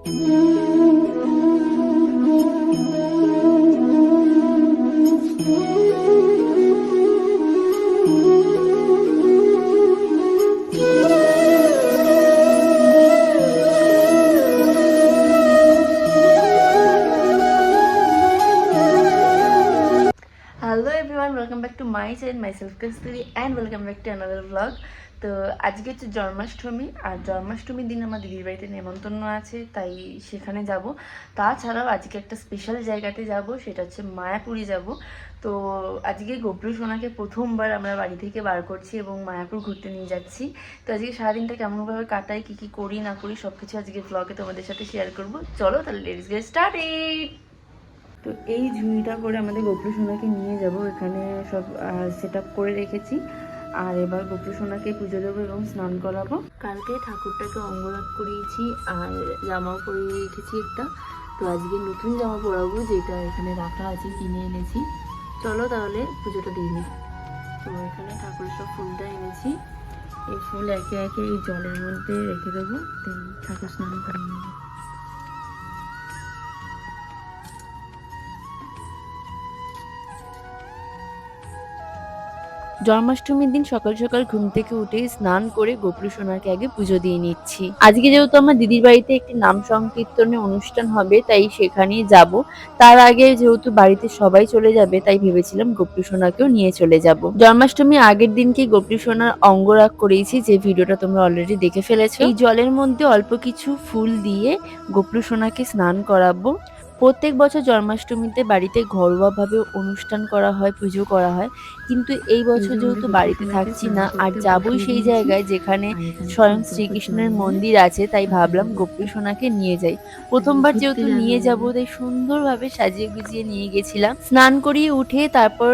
Hello everyone, welcome back to my channel myself Kasturi and welcome back to another blog. তো আজকে হচ্ছে জন্মাষ্টমী, আর জন্মাষ্টমীর দিন আমার দিদির বাড়িতে নেমন্তন্ন আছে, তাই সেখানে যাব। তাছাড়াও আজকে একটা স্পেশাল জায়গাতে যাব, সেটা হচ্ছে মায়াপুরে যাব। তো আজকে গবলু সোনাকে প্রথমবার আমরা বাড়ি থেকে বার করছি এবং মায়াপুর ঘুরতে নিয়ে যাচ্ছি। তো আজকে সারাদিনটা কেমনভাবে কাটাই, কী কী করি না করি সব কিছু আজকে ব্লগে তোমাদের সাথে শেয়ার করবো। চলো তাহলে লেটস গেট স্টার্টেড। তো এই ঝুড়িটা করে আমাদের গবলু সোনাকে নিয়ে যাব, এখানে সব সেট আপ করে রেখেছি। আর এবার গবলু সোনাকে পুজো দেবো এবং স্নান করাবো। কালকে ঠাকুরটাকে অঙ্গরাগ করিয়েছি আর জামাও পরিয়ে রেখেছি একটা। তো আজকে নতুন জামা পরাবো, যেটা এখানে রাখা আছে, কিনে এনেছি। চলো তাহলে পুজোটা দিয়ে নিই। তো এখানে ঠাকুরের সব ফুলটা এনেছি, এই ফুল একে একে এই জলের মধ্যে রেখে দেবো, দেন ঠাকুর স্নান করিয়ে নেবো। জন্মাষ্টমীর দিন সকাল সকাল ঘুম থেকে উঠে স্নান করে গবলু সোনাকে আগে পুজো দিয়ে নিচ্ছি। আজকে যেহেতু আমার দিদির বাড়িতে একটি নাম সংকীর্তনের অনুষ্ঠান হবে, তাই সেখানেই যাব। তার আগে যেহেতু বাড়িতে সবাই চলে যাবে, তাই ভেবেছিলাম গবলু সোনাকেও নিয়ে চলে যাব। জন্মাষ্টমীর আগের দিনকে গবলু সোনার অঙ্গরাগ করিয়েছি, যে ভিডিওটা তোমরা অলরেডি দেখে ফেলেছো। এই জলের মধ্যে অল্প কিছু ফুল দিয়ে গবলু সোনাকে স্নান করাবো। প্রত্যেক বছর জন্মাষ্টমীতে বাড়িতে ঘরোয়াভাবে অনুষ্ঠান করা হয়, পুজো করা হয়, কিন্তু এই বছর যেহেতু বাড়িতে থাকছি না আর যাবই সেই জায়গায় যেখানে স্বয়ং শ্রীকৃষ্ণের মন্দির আছে, তাই ভাবলাম গবলু সোনাকে নিয়ে যাই। প্রথমবার যেহেতু নিয়ে যাব, তাই সুন্দরভাবে সাজিয়ে গুজিয়ে নিয়ে গেছিলাম। স্নান করিয়ে উঠে তারপর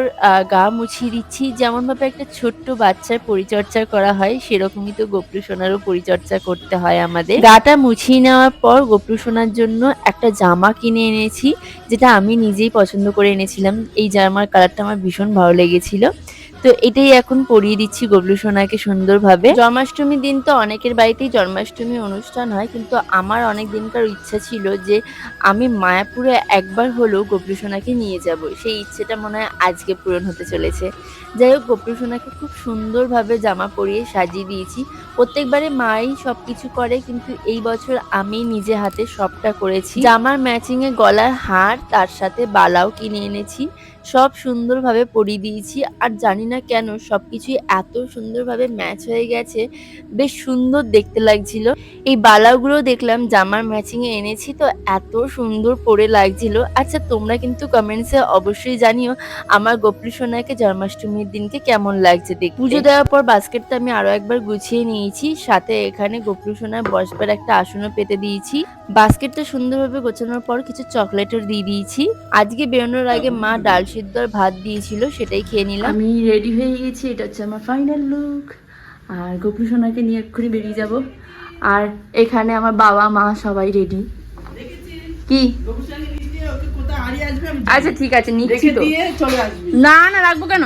গা মুছিয়ে দিচ্ছি। যেমন ভাবে একটা ছোট্ট বাচ্চার পরিচর্যা করা হয়, সেরকমই তো গবলু সোনারও পরিচর্যা করতে হয় আমাদের। গাটা মুছিয়ে নেওয়ার পর গবলু সোনার জন্য একটা জামা কিনে এনেছি, যেটা আমি নিজেই পছন্দ করে এনেছিলাম। এই জামার কালারটা আমার ভীষণ ভালো লেগেছিল। তো এটাই এখন পরিয়ে দিচ্ছি গবলু সোনাকে সুন্দরভাবে। জন্মাষ্টমীর দিন তো অনেকের বাড়িতেই জন্মাষ্টমী অনুষ্ঠান হয়, কিন্তু আমার অনেক দিনকার ইচ্ছা ছিল যে আমি মায়াপুরে একবার হলেও গবলু সোনাকে নিয়ে যাব। সেই ইচ্ছেটা মনে হয় আজকে পূরণ হতে চলেছে। যাই হোক, গবলু সোনাকে খুব সুন্দরভাবে জামা পরিয়ে সাজিয়ে দিয়েছি। প্রত্যেকবারে মাই সবকিছু করে, কিন্তু এই বছর আমি নিজে হাতে সবটা করেছি। জামার ম্যাচিং এ গলার হার, তার সাথে বালাও কিনে এনেছি, সব সুন্দরভাবে পরিয়ে দিয়েছি। আর জানি না কেন সবকিছুই এত সুন্দরভাবে ম্যাচ হয়ে গেছে, বেশ সুন্দর দেখতে লাগছিল। এই বালাগুলো দেখলাম জামার ম্যাচিং এ এনেছি, তো এত সুন্দর পরে লাগছিল। আচ্ছা, তোমরা কিন্তু কমেন্টসে অবশ্যই জানিও আমার গবলু সোনাকে জন্মাষ্টমীর দিনকে কেমন লাগছে দেখতে। পুজো দেওয়ার পর বাস্কেটটা আমি আরো একবার গুছিয়ে নিয়েছি, সাথে এখানে গবলু সোনার বসবার একটা আসনও পেতে দিয়েছি। বাস্কেটটা সুন্দরভাবে গোছানোর পর কিছু চকলেটও দিয়ে দিয়েছি। আজকে বেরোনোর আগে মা ডাল সিদ্ধ আর ভাত দিয়েছিল, সেটাই খেয়ে নিলাম। আমি রেডি হয়ে গেছি, এটা হচ্ছে আমার ফাইনাল লুক। আর গবলু সোনাকে নিয়ে এক্ষুনি বেরিয়ে যাব। আর এখানে আমার বাবা মা সবাই রেডি। কি? আচ্ছা ঠিক আছে, নিচ্ছি তো। না না, রাখবো কেন?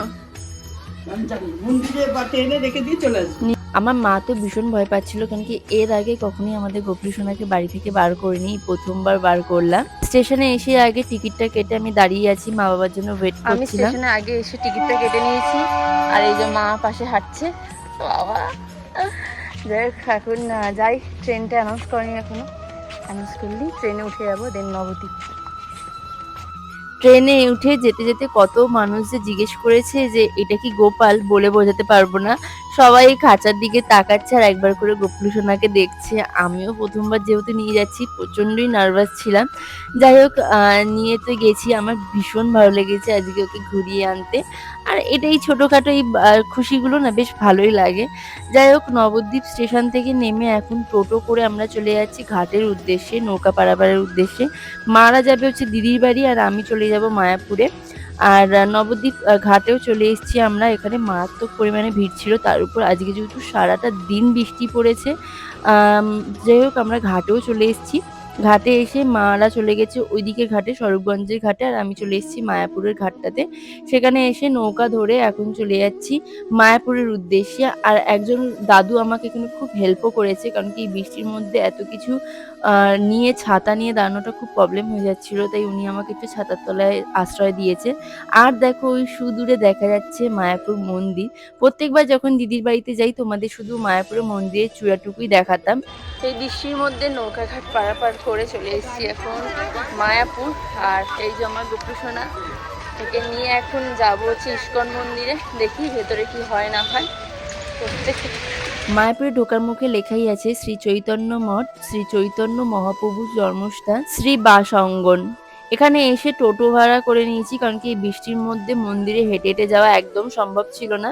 আমার মা তো ভীষণ ভয় পাচ্ছিল, কারণ কি এর আগে কখনোই আমাদের গবলু সোনাকে বাড়ি থেকে বার করিনি, প্রথমবার বার করলাম। স্টেশনে এসে আগে টিকিটটা কেটে আমি দাঁড়িয়ে আছি, মা বাবার জন্য ওয়েট করছিলাম। আমি স্টেশনে আগে এসে টিকিটটা কেটে নিয়েছি, আর এই যে মা পাশে হাঁটছে। বাবা, যাই হোক, এখন যাই। ট্রেনটা অ্যানাউন্স করেনি এখনো, অ্যানাউন্স করলেই ট্রেনে উঠে যাবো, দেন নবদ্বীপ। ট্রেনে উঠে যেতে যেতে কত মানুষ যে জিজ্ঞেস করেছে যে এটা কি গোপাল, বলে বোঝাতে পারবো না। সবাই খাঁচার দিকে তাকাচ্ছে আর একবার করে গবলু সোনাকে দেখছে। আমিও প্রথমবার যেহেতু নিয়ে যাচ্ছি, প্রচন্ডই নার্ভাস ছিলাম। যাই হোক, নিয়ে তো গেছি। আমার ভীষণ ভালো লেগেছে আজকে ওকে ঘুরিয়ে আনতে। আর এটাই ছোটখাটো এই খুশিগুলো না বেশ ভালোই লাগে। যাই হোক, নবদ্বীপ স্টেশন থেকে নেমে এখন টোটো করে আমরা চলে যাচ্ছি ঘাটের উদ্দেশ্যে, নৌকা পারাপারের উদ্দেশ্যে। মারা যাবে হচ্ছে দিদির বাড়ি, আর আমি চলে যাব মায়াপুরে। আর নবদ্বীপ ঘাটেও চলে এসেছি আমরা। এখানে মারাত্মক পরিমাণে ভিড় ছিল, তার উপর আজকে যেহেতু সারাটা দিন বৃষ্টি পড়েছে। যাই হোক, আমরা ঘাটেও চলে এসেছি। ঘাটে এসে মারা চলে গেছে ওইদিকে ঘাটে, স্বরূপগঞ্জের ঘাটে, আর আমি চলে এসেছি মায়াপুরের ঘাটটাতে। সেখানে এসে নৌকা ধরে এখন চলে যাচ্ছি মায়াপুরের উদ্দেশ্যে। আর একজন দাদু আমাকে এখানে খুব হেল্পও করেছে, কারণ কি বৃষ্টির মধ্যে এত কিছু নিয়ে ছাতা নিয়ে দাঁড়ানোটা খুব প্রবলেম হয়ে যাচ্ছিল। তাই উনি আমাকে একটু ছাতার তলায় আশ্রয় দিয়েছে। আর দেখো ওই সুদূরে দেখা যাচ্ছে মায়াপুর মন্দির। প্রত্যেকবার যখন দিদির বাড়িতে যাই তোমাদের শুধু মায়াপুরের মন্দিরের চূড়াটুকুই দেখাতাম। এই বৃষ্টির মধ্যে নৌকাঘাট পারাপার করে চলে এসেছি এখন মায়াপুর। আর এই যে আমার গোপু সোনা, একে নিয়ে এখন যাবো হচ্ছে ইস্কন মন্দিরে। দেখি ভেতরে কি হয় না হয়। মায়াপুরে ঢোকার মুখে লেখাই আছে শ্রী চৈতন্য মঠ, শ্রী চৈতন্য মহাপ্রভুর জন্মস্থান, শ্রী বাস অঙ্গন। এখানে এসে টোটো ভাড়া করে নিয়েছি, কারণ কি এই বৃষ্টির মধ্যে মন্দিরে হেঁটে হেঁটে যাওয়া একদম সম্ভব ছিল না।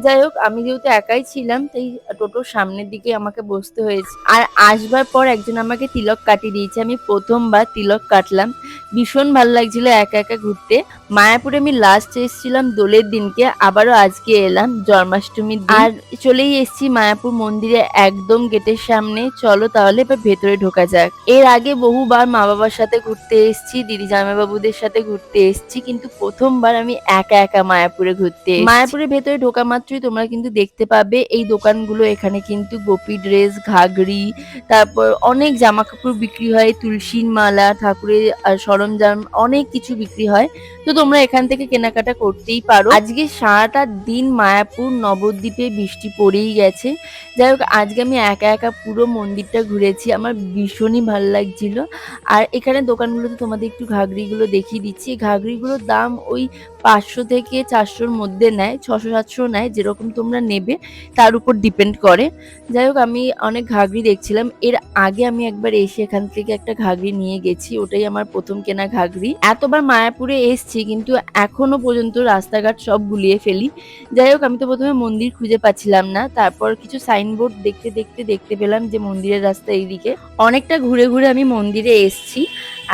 যাই হোক, আমি যেহেতু একাই ছিলাম তাই টোটোর সামনের দিকে আমাকে বসতে হয়েছে। আর আসবার পর একজন আমাকে তিলক কাটিয়ে দিয়েছে। আমি প্রথমবার তিলক কাটলাম, ভীষণ ভালো লাগছিল একা একা ঘুরতে। মায়াপুরে আমি লাস্ট এসেছিলাম দোলের দিনকে, আবারও আজকে এলাম জন্মাষ্টমীর দিন। আর চলেই এসেছি মায়াপুর মন্দিরে একদম গেটের সামনে। চলো তাহলে এবার ভেতরে ঢোকা যাক। এর আগে বহুবার মা বাবার সাথে ঘুরতে এসেছি, দিদি জামাইবাবুদের সাথে ঘুরতে এসেছি, কিন্তু প্রথমবার আমি একা একা মায়াপুরে ঘুরতে এসেছি। মায়াপুরের ভেতরে ঢোকা মাত্রই তোমরা কিন্তু দেখতে পাবে এই দোকানগুলো। এখানে কিন্তু গোপী ড্রেস, ঘাগরি, তারপর অনেক জামা কাপড় বিক্রি হয়, তুলসীর মালা, ঠাকুরের সরঞ্জাম, অনেক কিছু বিক্রি হয়। তো তোমরা এখান থেকে কেনাকাটা করতেই পারো। আজকে সারাটা দিন মায়াপুর নবদ্বীপে বৃষ্টি পড়েই গেছে। যাই হোক, আজকে আমি একা একা পুরো মন্দিরটা ঘুরেছি, আমার ভীষণই ভালো লাগছিল। আর এখানে দোকানগুলোতে তোমাদের একটু ঘাগরিগুলো দেখিয়ে দিচ্ছি। ঘাগরিগুলোর দাম ওই 500 থেকে 400-র মধ্যে নেয়, 600-700 নেয়, যেরকম তোমরা নেবে তার উপর ডিপেন্ড করে। যাই হোক, আমি অনেক ঘাগরি দেখছিলাম। এর আগে আমি একবার এসে এখান থেকে একটা ঘাগরি নিয়ে গেছি, ওটাই আমার প্রথম কেনা ঘাগরি। এতবার মায়াপুরে এসছি কিন্তু এখনো পর্যন্ত রাস্তাঘাট সব গুলিয়ে ফেলি। যাই হোক, আমি তো প্রথমে মন্দির খুঁজে পাচ্ছিলাম না, তারপর কিছু সাইনবোর্ড দেখতে পেলাম যে মন্দিরের রাস্তা এইদিকে। অনেকটা ঘুরে ঘুরে আমি মন্দিরে এসছি।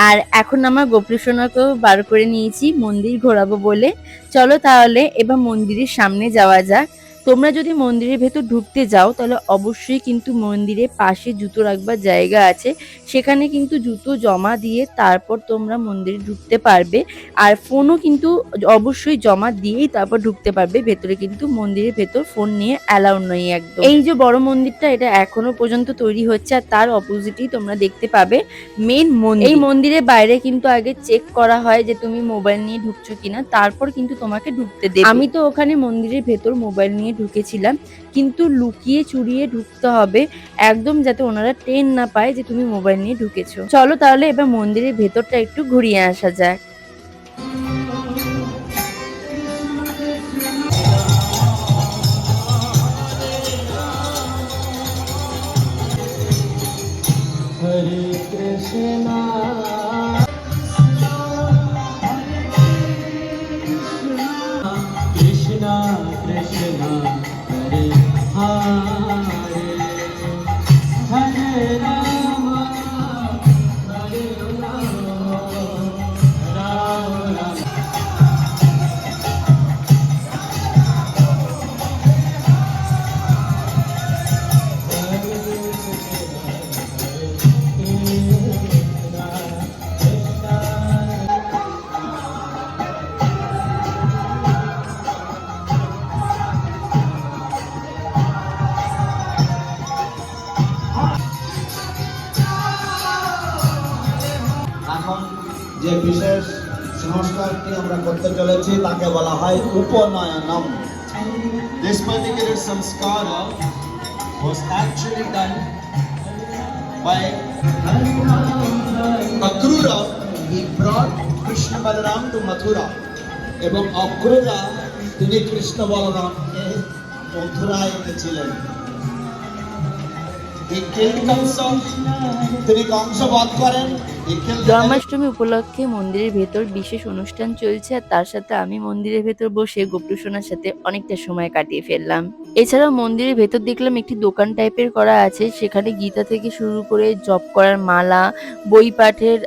আর এখন আমার গোপী সোনাকেও বার করে নিয়েছি মন্দির ঘোরাবো বলে। চলো তাহলে এবার মন্দিরের সামনে যাওয়া যাক। তোমরা যদি মন্দিরের ভেতর ঢুকতে যাও তাহলে অবশ্যই কিন্তু মন্দিরের পাশে জুতো রাখবার জায়গা আছে, সেখানে কিন্তু জুতো জমা দিয়ে তারপর তোমরা মন্দিরে ঢুকতে পারবে। আর ফোনও কিন্তু অবশ্যই জমা দিয়েই তারপর ঢুকতে পারবে ভেতরে, কিন্তু মন্দিরের ভেতর ফোন নিয়ে অ্যালাউ নয় একদম। এই যে বড় মন্দিরটা, এটা এখনো পর্যন্ত তৈরি হচ্ছে, আর তার অপোজিটেই তোমরা দেখতে পাবে মেন মন্দির। এই মন্দিরের বাইরে কিন্তু আগে চেক করা হয় যে তুমি মোবাইল নিয়ে ঢুকছো কিনা, তারপর কিন্তু তোমাকে ঢুকতে দেবে। আমি তো ওখানে মন্দিরের ভেতর মোবাইল নিয়ে ঢুকেছিলাম, কিন্তু লুকিয়ে চুরিয়ে ঢুকতে হবে একদম, যাতে ওনারা টের না পায় যে তুমি মোবাইল নিয়ে ঢুকেছো। চলো তাহলে এবার মন্দিরের ভেতরটা একটু ঘুরিয়ে আসা যাক। হরে কৃষ্ণ কৃষ্ণ কৃষ্ণ হরে হরে, হরে রাম হরে রাম, রাম এখন যে বিশেষ সংস্কারটি আমরা করতে চলেছি তাকে বলা হয় উপনয়নম। This particular samskara was actually done by Akrura. He brought Krishna Balaram to Mathura. এবং অক্রুরা তিনি কৃষ্ণ বলরামকে মথুরায় এনেছিলেন। তিনি কংস বধ করেন। জন্মাষ্টমী উপলক্ষে মন্দিরের ভেতর বিশেষ অনুষ্ঠান চলছে, আর তার সাথে আমি মন্দিরের ভেতর বসে গোপী সোনার সাথে অনেকটা সময় কাটিয়ে ফেললাম। এছাড়াও মন্দিরের ভেতর দেখলাম একটি দোকান টাইপের করা আছে, সেখানে গীতা থেকে শুরু করে জপ করার মালা, বই পাঠের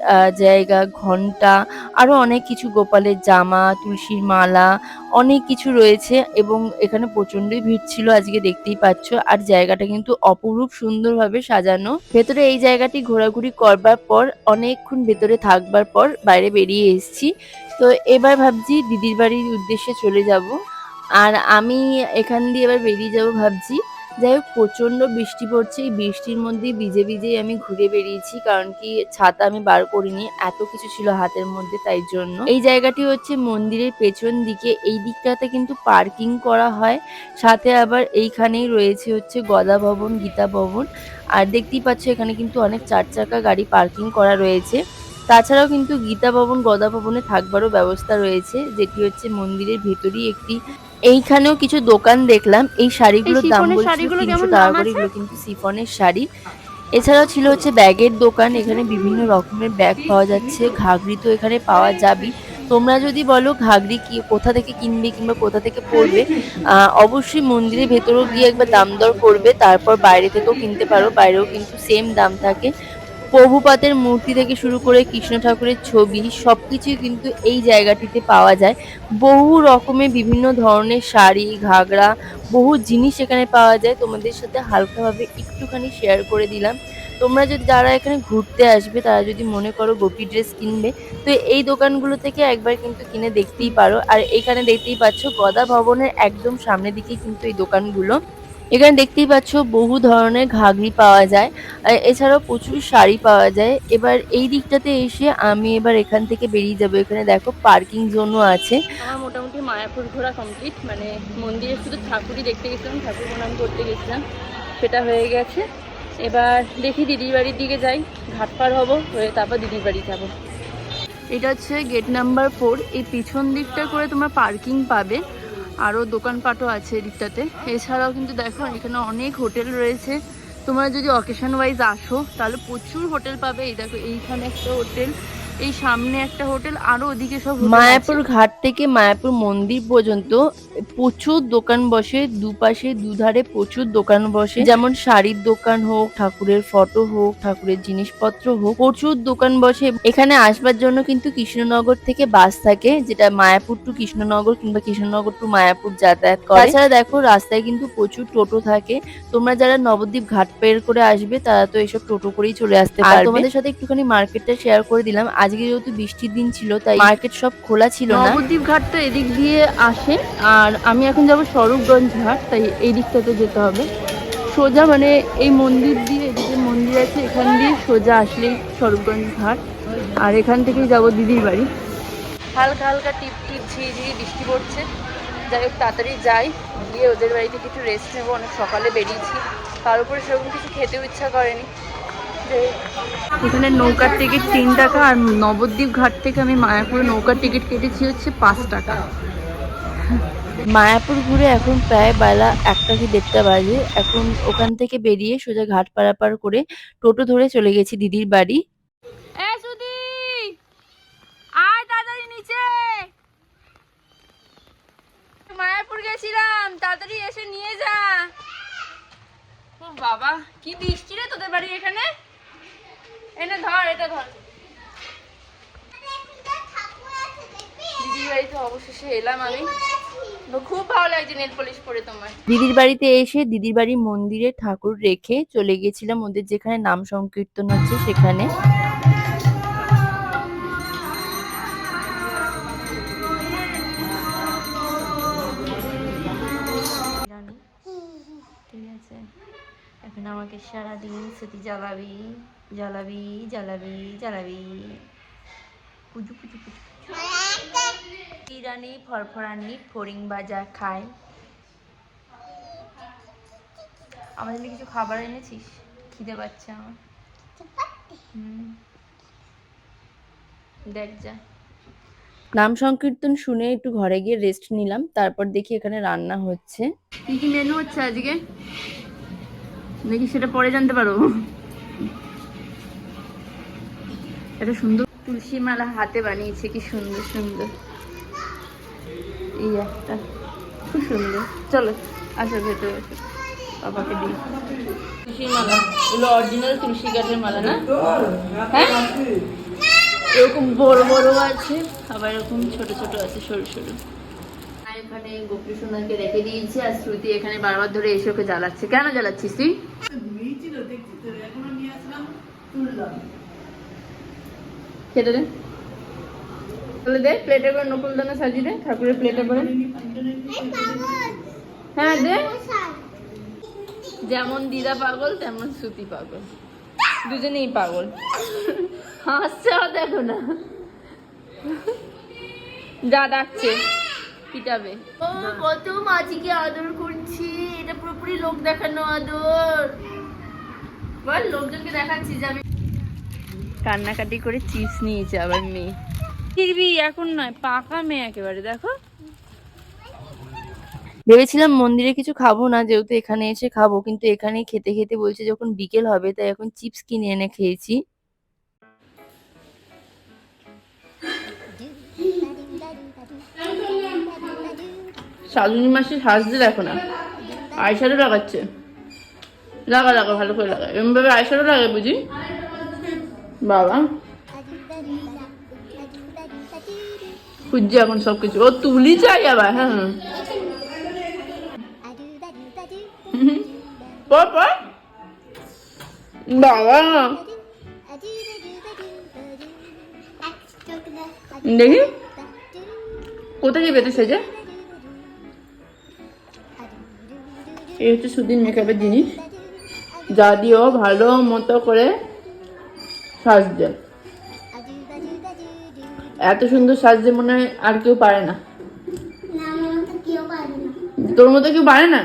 জায়গা, ঘন্টা, আরো অনেক কিছু, গোপালের জামা, তুলসীর মালা, অনেক কিছু রয়েছে। এবং এখানে প্রচন্ডই ভিড় ছিল আজকে, দেখতেই পাচ্ছ। আর জায়গাটা কিন্তু অপরূপ সুন্দরভাবে সাজানো। ভেতরে এই জায়গাটি ঘোরাঘুরি করবার পর, অনেকক্ষণ ভেতরে থাকবার পর বাইরে বেরিয়ে এসেছি। তো এবার ভাবছি দিদির বাড়ির উদ্দেশ্যে চলে যাব। আর আমি এখান দিয়ে এবার বেরিয়ে যাব ভাবছি। যাই হোক প্রচন্ড বৃষ্টি পড়ছে, এই বৃষ্টির মধ্যেই ভিজে ভিজেই আমি ঘুরে বেরিয়েছি, কারণ কি ছাতা আমি বার করিনি, এত কিছু ছিল হাতের মধ্যে তাই জন্য। এই জায়গাটি হচ্ছে মন্দিরের পেছন দিকে, এই দিকটাতে কিন্তু পার্কিং করা হয়, সাথে আবার এইখানেই রয়েছে হচ্ছে গদা ভবন, গীতা ভবন। আর দেখতেই পাচ্ছ এখানে কিন্তু অনেক 4 চাকা গাড়ি পার্কিং করা রয়েছে। তাছাড়াও কিন্তু গীতা ভবন, গদা ভবনে থাকবারও ব্যবস্থা রয়েছে, যেটি হচ্ছে মন্দিরের ভেতরই একটি। এইখানেও কিছু দোকান দেখলাম, এই শাড়িগুলোর দাম শিফনের বলছিল শাড়িগুলো 300 কেমন টাকা দাম করে, আছে? এগুলো কিন্তু শিফনের শাড়ি। এছাড়াও ছিল হচ্ছে ব্যাগের দোকান, এখানে বিভিন্ন রকমের ব্যাগ পাওয়া যাচ্ছে, ঘাগরি তো এখানে পাওয়া যাবেই। তোমরা যদি বলো ঘাগরি কি কোথা থেকে কিনবে কিংবা কোথা থেকে পরবে, অবশ্যই মন্দিরের ভেতরেও গিয়ে একবার দাম দর করবে, তারপর বাইরে থেকেও কিনতে পারো, বাইরেও কিন্তু সেম দাম থাকে। প্রভুপাদের মূর্তি থেকে শুরু করে কৃষ্ণ ঠাকুরের ছবি সবকিছুই কিন্তু এই জায়গাটিতে পাওয়া যায়। বহু রকমের বিভিন্ন ধরনের শাড়ি, ঘাগরা, বহু জিনিস এখানে পাওয়া যায়। তোমাদের সাথে হালকাভাবে একটুখানি শেয়ার করে দিলাম। তোমরা যদি যারা এখানে ঘুরতে আসবে তারা যদি মনে করো গোপী ড্রেস কিনবে, তো এই দোকানগুলো থেকে একবার কিন্তু কিনে দেখতেই পারো। আর এখানে দেখতেই পাচ্ছ গদা ভবনের একদম সামনের দিকেই কিন্তু এই দোকানগুলো। এখানে দেখতেই পাচ্ছ বহু ধরনের ঘাগরি পাওয়া যায়। এছাড়াও প্রচুর শাড়ি পাওয়া যায়। এবার এই দিকটাতে এসে আমি এবার এখান থেকে বেরিয়ে যাবো। এখানে দেখো পার্কিং জোনও আছে। আমার মোটামুটি মায়াপুর ঘোরা কমপ্লিট, মানে মন্দিরে শুধু ঠাকুরই দেখতে গেছিলাম, ঠাকুর প্রণাম করতে গেছিলাম, সেটা হয়ে গেছে। এবার দেখি দিদির বাড়ির দিকে যাই, ঘাট পার হবো, হয়ে তারপর দিদির বাড়ি যাবো। এটা হচ্ছে গেট নাম্বার 4। এই পিছন দিকটা করে তোমরা পার্কিং পাবে, আরও দোকানপাটও আছে এদিকটাতে। এছাড়াও কিন্তু দেখো এখানে অনেক হোটেল রয়েছে, তোমরা যদি অকেশন ওয়াইজ আসো তাহলে প্রচুর হোটেল পাবে। এই দেখো এইখানে একটা হোটেল, এই সামনে একটা হোটেল, আরও ওদিকে সব হোটেল আছে। মায়াপুর ঘাট থেকে মায়াপুর মন্দির পর্যন্ত প্রচুর দোকান বসে, দুপাশে দুধারে প্রচুর দোকান বসে, যেমন শাড়ির দোকান হোক, ঠাকুরের ফটো হোক, ঠাকুরের জিনিসপত্র হোক, প্রচুর দোকান বসে। এখানে আসবার জন্য কিন্তু কৃষ্ণনগর থেকে বাস থাকে, যেটা মায়াপুর টু কৃষ্ণনগর কিংবা কৃষ্ণনগর টু মায়াপুর যাতায়াত করে। তাছাড়া দেখো রাস্তায় কিন্তু প্রচুর টোটো থাকে, তোমরা যারা নবদ্বীপ ঘাট পের করে আসবে তারা তো এসব টোটো করেই চলে আসতে পারবে। আর তোমাদের সাথে একটুখানি মার্কেটটা শেয়ার করে দিলাম, আজকে যেহেতু বৃষ্টির দিন ছিল তাই মার্কেট সব খোলা ছিল না। নবদ্বীপ ঘাট তো এদিক দিয়ে আসে, আর আমি এখন যাব স্বরূপগঞ্জ ঘাট, তাই এই দিকটাতে যেতে হবে সোজা, মানে এই মন্দির দিয়ে, এদিকে মন্দির আছে, এখান দিয়ে সোজা আসলেই স্বরূপগঞ্জ ঘাট, আর এখান থেকেই যাব দিদির বাড়ি। হালকা হালকা টিপ টিপ ঝিরিঝিরি বৃষ্টি পড়ছে, যাই হোক তাড়াতাড়ি যাই, গিয়ে ওদের বাড়িতে কিছু রেস্ট নেবো, অনেক সকালে বেরিয়েছি, তার উপরে সেরকম কিছু খেতেও ইচ্ছা করেনি। এখানে নৌকার টিকিট 3 টাকা, আর নবদ্বীপ ঘাট থেকে আমি মায়াপুর নৌকার টিকিট কেটেছি হচ্ছে 5 টাকা। মায়াপুর ঘুরে এখন প্রায় বেলা 1টা কি 1:30 বাজে। এখন ওখান থেকে বেরিয়ে সোজা ঘাট পারাপার করে টোটো ধরে চলে গেছি দিদির বাড়ি। মায়াপুর গেছিলাম, তাড়াতাড়ি এসে নিয়ে যা। ও বাবা কি বৃষ্টি রে তোদের বাড়ি এখানে, এনে ধর, এটা ধর। দিদির বাড়িতে অবশেষে এলাম আমি, খুব ভালো লাগছে নেল পলিশ পরে তোমার। দিদির বাড়িতে এসে দিদির বাড়ির মন্দিরে ঠাকুর রেখে চলে গেছিলাম ওদের যেখানে নাম সংকীর্তন হচ্ছে সেখানে। ঠিক আছে, এখন আমাকে সারাদিন স্মৃতি জ্বালাবি জ্বালাবি জ্বালাবি জ্বালাবি, পুজু পুজু পুজু ইরানি ফরফরানি ফড়িং বাজা খায়। আমাদের জন্য কিছু খাবার এনেছিস? খিদে পাচ্ছে আমার। দেখ যা। নাম সংকীর্তন শুনে একটু ঘরে গিয়ে রেস্ট নিলাম, তারপর দেখি এখানে রান্না হচ্ছে। কি কি মেনু হচ্ছে আজকে দেখি, সেটা পরে জানতে পারো। এটা সুন্দর তুলসী মালা হাতে বানিয়েছে, কি সুন্দর সুন্দর, এই একটা খুব সুন্দর। চলো আসো ভেতরে আসো, বাবাকে দিই। তুলসী মালা, এগুলো অরিজিনাল তুলসী গাছের মালা না? হ্যাঁ, এরকম বড় বড় আছে, আবার এরকম ছোট ছোট আছে, সরু সরু। এখানে গোপী সোনাকে রেখে দিয়েছি, আর শ্রুতি এখানে বারবার ধরে এসে ওকে জ্বালাচ্ছে। কেন জ্বালাচ্ছিস তুই? খেতে দে, তাহলে দে প্লেটে করে নকুল দানা সাজিয়ে দে, ঠাকুরের প্লেটে করে। হ্যাঁ দে, যেমন দিদা পাগল তেমন শ্রুতি পাগল, দুজনেই পাগল। হাসছে দেখো না, যা ডাকছে পিটাবে। ও কত মাঝিকে আদর করছি, এটা পুরোপুরি লোক দেখানো আদর। বল লোকজনকে দেখাচ্ছি যে আমি কান্নাকাটি করে চিপস নিয়েছে আবার মেয়ে। ফিরবি এখন নয়, পাকা মেয়ে একেবারে দেখো। ভেবেছিলাম মন্দিরে কিছু খাবো না, যেহেতু এখানে এসে খাবো, কিন্তু এখানেই খেতে খেতে বলছে যখন বিকেল হবে, তাই এখন চিপস কিনে এনে খেয়েছি। শালুনি মাসি সাজতে দেখো না, আইশ্যাডো লাগাচ্ছে। লাগা লাগা ভালো করে লাগা, এমন ভাবে আইশ্যাডো লাগে বুঝি বাবা। খুঁজছে এখন সবকিছু, ও তুলি চাই আবার। হ্যাঁ পর পর বাবা দেখি কোথায় যাবে তো সেজে। এই হচ্ছে সুদিন মেকআপের জিনিস, যা দিয়েও ভালো মতো করে সাজছে। এত সুন্দর সাজছে মনে হয় আর কেউ পারে না। তোর মতো কেউ পারে না?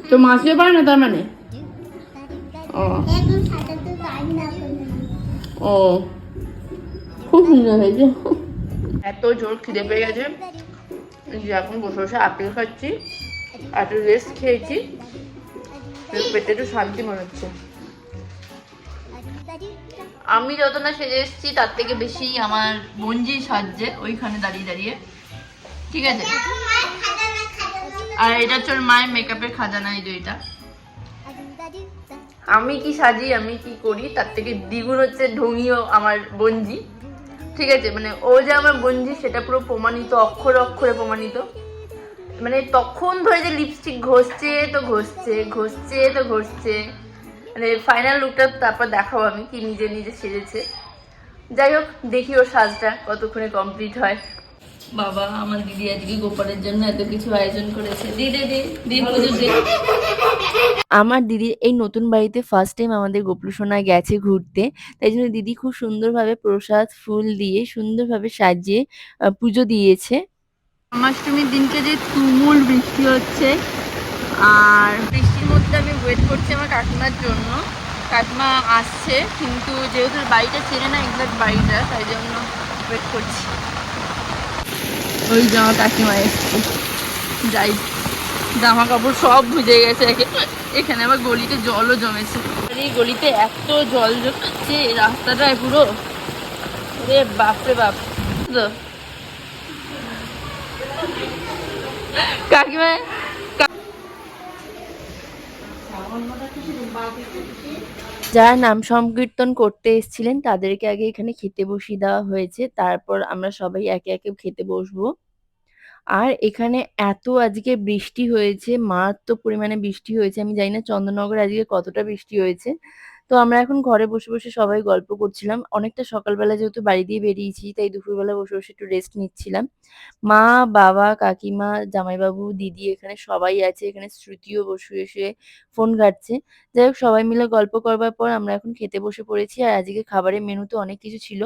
তো মাসিও পারে না তার মানে? ও ও খুব সুন্দর হয়েছে। এত জোর খিদে পেয়ে গেছে যে এখন বসে বসে আপেল খাচ্ছি, একটু রেস্ট খেয়েছি, পেটে একটু শান্তি মনে হচ্ছে। আমি যত না সেজে এসেছি তার থেকে বেশি আমার বোনজি সাজছে ওইখানে দাঁড়িয়ে দাঁড়িয়ে, ঠিক আছে। আর এটা হচ্ছে ওর মায়ের মেকআপের খাজানা, এই যে এটা। আমি কি সাজি, আমি কি করি তার থেকে দ্বিগুণ হচ্ছে ঢঙিও আমার বোনজি, ঠিক আছে। মানে ও যে আমার বোনজি সেটা পুরো প্রমাণিত, অক্ষরে অক্ষরে প্রমাণিত। মানে তখন ধরে যে লিপস্টিক ঘষছে তো ঘষছে, ঘষছে তো ঘষছে, মানে ফাইনাল লুকটা তারপর দেখাবো আমি কি নিজে নিজে সেজেছে। যাই হোক, দেখি ওর সাজটা কতক্ষণে কমপ্লিট হয়। বাবা আমার দিদি আজকে গোপালের জন্য এত কিছু আয়োজন করেছে। দিদি পুজো দে। আমার দিদির এই নতুন বাড়িতে ফার্স্ট টাইম আমাদের গোপলুসোনা গেছে ঘুরতে, তাই জন্য দিদি খুব সুন্দরভাবে প্রসাদ ফুল দিয়ে সুন্দরভাবে সাজিয়ে পুজো দিয়েছে। জন্মাষ্টমীর দিনকে যে তুমুল বৃষ্টি হচ্ছে, আর বৃষ্টির মধ্যে আমি ওয়েট করছি আমার কাকিমার জন্য। কাকিমা আসছে, কিন্তু যেহেতু বাড়িটা চেনে না এক্সাক্ট বাড়িটা, তাই জন্য ওয়েট করছি। ওই যে আমার কাকিমা এসছে, যাই। জামা কাপড় সব ভিজে গেছে, এখানে আবার গলিতে জলও জমেছে। আর এই গলিতে এত জল জমেছে রাস্তাটায় পুরো, রে বাপরে বাপ। তো কাকিমা যারা নাম সংকীর্তন করতে এসেছিলেন তাদেরকে আগে এখানে খেতে বসিয়ে দেওয়া হয়েছে, তারপর আমরা সবাই একে একে খেতে বসবো। আর এখানে এত আজকে বৃষ্টি হয়েছে, মারাত্মক পরিমাণে বৃষ্টি হয়েছে। আমি জানি না চন্দননগরে আজকে কতটা বৃষ্টি হয়েছে। তো আমরা এখন ঘরে বসে বসে সবাই গল্প করছিলাম। অনেকটা সকালবেলা যেহেতু বাড়ি দিয়ে বেরিয়েছি, তাই দুপুরবেলা বসে বসে একটু রেস্ট নিচ্ছিলাম। মা, বাবা, কাকিমা, জামাইবাবু, দিদি এখানে সবাই আছে। এখানে শ্রুতিও বসে বসে ফোন ঘাঁটছে। যাই হোক, সবাই মিলে গল্প করবার পর আমরা এখন খেতে বসে পড়েছি। আর আজকে খাবারের মেনুতে অনেক কিছু ছিল।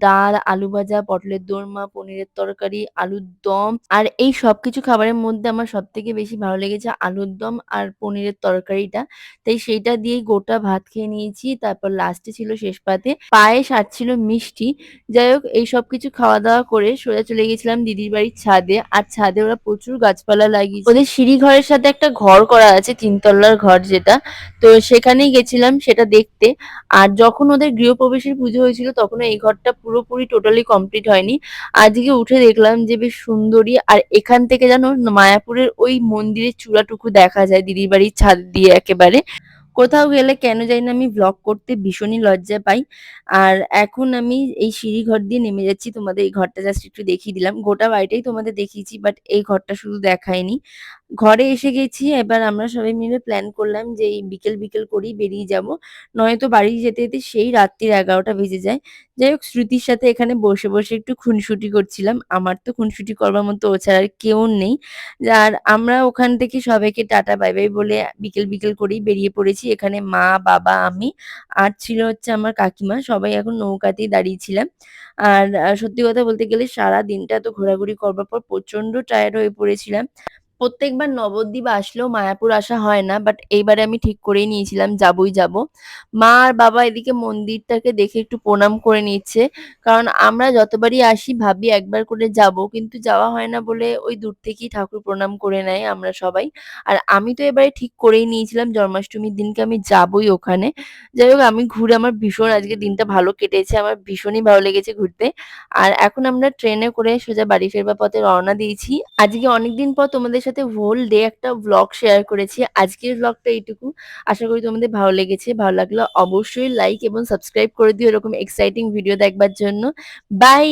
ডাল, আলু ভাজা, পটলের দোরমা, পনিরের তরকারি, আলুর দম। আর এই সবকিছু খাবারের মধ্যে আমার সবথেকে বেশি ভালো লেগেছে আলুর দম আর পনিরের তরকারিটা। তাই সেইটা দিয়েই গোটা ভাত খেয়ে নিয়েছি। তারপর লাস্টে ছিল শেষ পাতে পায়েস আর ছিল মিষ্টি। যাই হোক, এই সবকিছু খাওয়া-দাওয়া করে সোজা চলে গেছিলাম দিদির বাড়ির ছাদে। আর ছাদে ওরা প্রচুর গাছপালা লাগিয়েছে। ওদের সিঁড়ি ঘরের সাথে একটা ঘর করা আছে, ৩ তলার ঘর যেটা। তো সেখানেই গেছিলাম সেটা দেখতে। আর যখন ওদের গৃহপ্রবেশের পুজো হয়েছিল তখনও এই ঘরটা পুরোপুরি টোটালি কমপ্লিট হয়নি। আজকে উঠে দেখলাম যে বেশ সুন্দরী। আর এখান থেকে যেন মায়াপুরের ওই মন্দিরের চূড়াটুকু দেখা যায় দিদির বাড়ির ছাদ দিয়ে একেবারে। কোথাও গেলে কেন জানি না আমি ভ্লগ করতে ভীষণই লজ্জা পাই। আর এখন আমি এই সিঁড়ি ঘর দিয়ে নেমে যাচ্ছি। তোমাদের এই ঘরটা জাস্ট একটু দেখিয়ে দিলাম। গোটা বাড়িটাই তোমাদের দেখিয়েছি, বাট এই ঘরটা শুধু দেখাইনি। ঘরে এসে গেছি। এবার আমরা সবাই মিলে প্ল্যান করলাম যে এই বিকেল, বিকেল করেই বেরিয়ে যাবো। নয়তো বাড়ি যেতে, যেতে সেই রাত্রির ১১টা বেজে যায়। যাই হোক স্মৃতির সাথে এখানে বসে, বসে একটু খুনসুটি করছিলাম। আমার তো খুনসুটি করবার মতো ও ছাড়া আর কেউ নেই। আর আমরা ওখান থেকে সবাইকে টাটা বাই, বাই বলে বিকেল, বিকেল করেই বেরিয়ে পড়েছি। এখানে মা, বাবা, আমি আর ছিল হচ্ছে আমার কাকিমা। সবাই এখন নৌকাতেই দাঁড়িয়েছিলাম। আর সত্যি কথা বলতে গেলে সারাদিনটা এত ঘোরাঘুরি করবার পর প্রচন্ড টায়ার্ড হয়ে পড়েছিলাম। প্রত্যেকবার নবদ্বীপ আসলেও মায়াপুর আসা হয় না। বাট এইবারে আমি ঠিক করেই নিয়েছিলাম যাবোই যাবো। মা আর বাবা এদিকে মন্দিরটাকে দেখে একটু প্রণাম করে নিচ্ছে। কারণ আমরা যতবারই আসি ভাবি একবার করে যাবো। কিন্তু যাওয়া হয় না বলে ওই দূর থেকেই ঠাকুর প্রণাম করে নেয় আমরা সবাই। আর আমি তো এবারে ঠিক করেই নিয়েছিলাম জন্মাষ্টমীর দিনকে আমি যাবোই ওখানে। যাই হোক আমি ঘুরে আমার ভীষণ আজকে দিনটা ভালো কেটেছে। আমার ভীষণই ভালো লেগেছে ঘুরতে। আর এখন আমরা ট্রেনে করে সোজা বাড়ি ফেরবার পথে রওনা দিয়েছি। আজকে অনেকদিন পর তোমাদের সাথে হোল ডে একটা ভ্লগ শেয়ার করেছি। আজকের ভ্লগটা এইটুকু। আশা করি তোমাদের ভালো লেগেছে। ভালো লাগলে অবশ্যই লাইক এবং সাবস্ক্রাইব করে দিও এরকম এক্সাইটিং ভিডিও দেখবার জন্য। বাই!